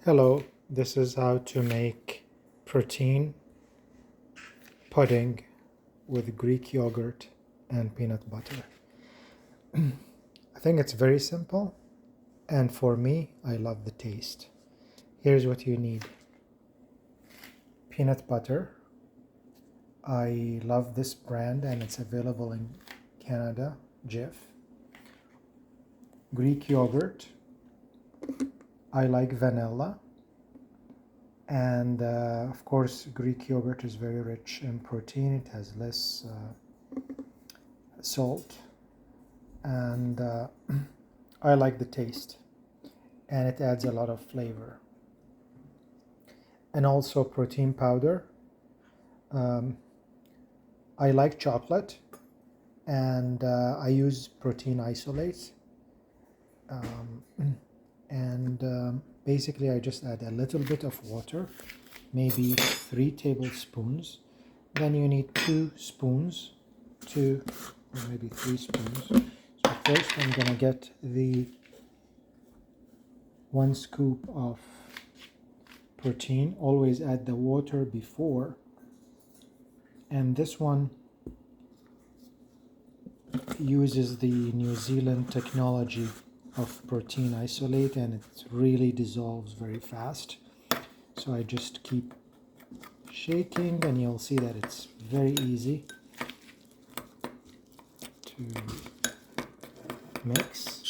Hello, this is how to make protein pudding with Greek yogurt and peanut butter. I think it's very simple, and for me, I love the taste. Here's what you need. Peanut butter. I love this brand and it's available in Canada, Jif. Greek yogurt. I like vanilla. And of course, Greek yogurt is very rich in protein. It has less salt. And I like the taste. And it adds a lot of flavor. And also protein powder. I like chocolate. And I use protein isolates. Basically I just add a little bit of water, maybe 3 tablespoons. Then you need 2 spoons, 2 or maybe 3 spoons. So first I'm gonna get the 1 scoop of protein. Always add the water before. And this one uses the New Zealand technology of protein isolate, and it really dissolves very fast. So I just keep shaking and you'll see that it's very easy to mix.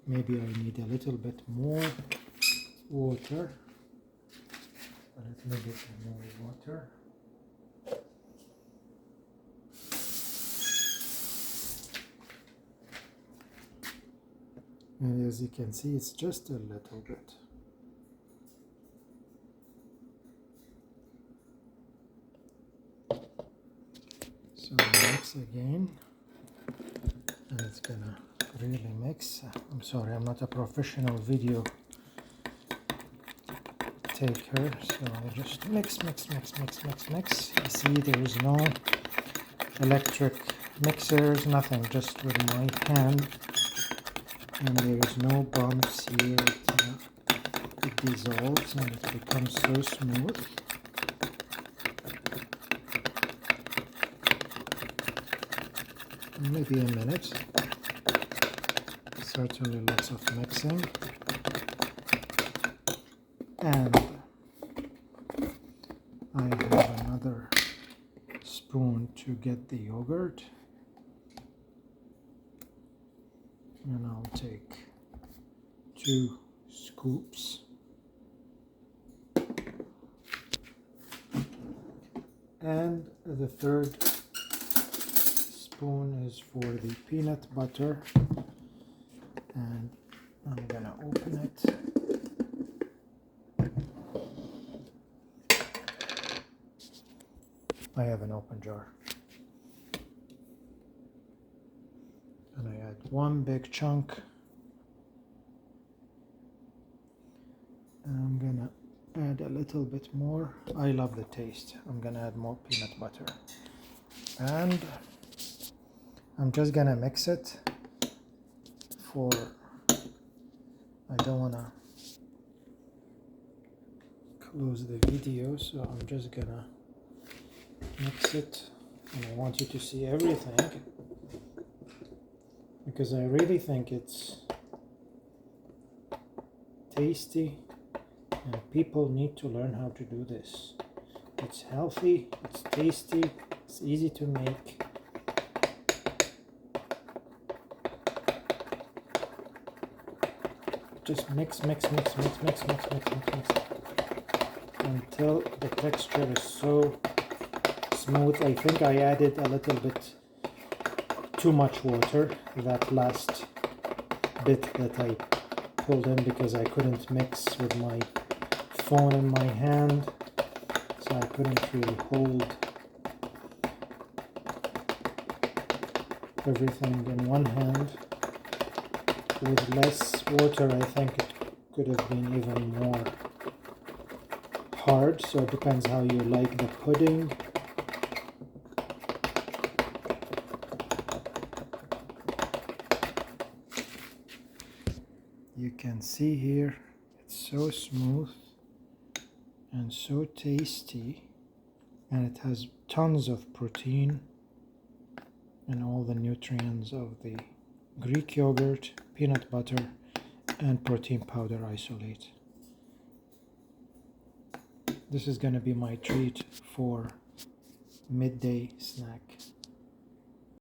Maybe I need a little bit more water. A little bit more water. And as you can see, it's just a little bit. So mix again, and it's gonna really mix. I'm sorry, I'm not a professional video taker, so I just mix. You see, there is no electric mixers, nothing, just with my hand. And there is no bumps here. It dissolves and it becomes so smooth. Maybe a minute. Certainly lots of mixing. And I have another spoon to get the yogurt. And I'll take 2 scoops. And the 3rd spoon is for the peanut butter. And I'm gonna open it. I have an open jar. And I add 1 big chunk. And I'm gonna add a little bit more. I love the taste. I'm gonna add more peanut butter. And I'm just gonna mix it for, I don't wanna close the video, so I'm just gonna mix it. And I want you to see everything, because I really think it's tasty and people need to learn how to do this. It's healthy, it's tasty, it's easy to make. Just mix until the texture is so smooth. I think I added a little bit too much water, that last bit that I pulled in, because I couldn't mix with my phone in my hand, so I couldn't really hold everything in one hand. With less water, I think it could have been even more hard, so it depends how you like the pudding. You can see here it's so smooth and so tasty, and it has tons of protein and all the nutrients of the Greek yogurt, peanut butter, and protein powder isolate. This is going to be my treat for midday snack.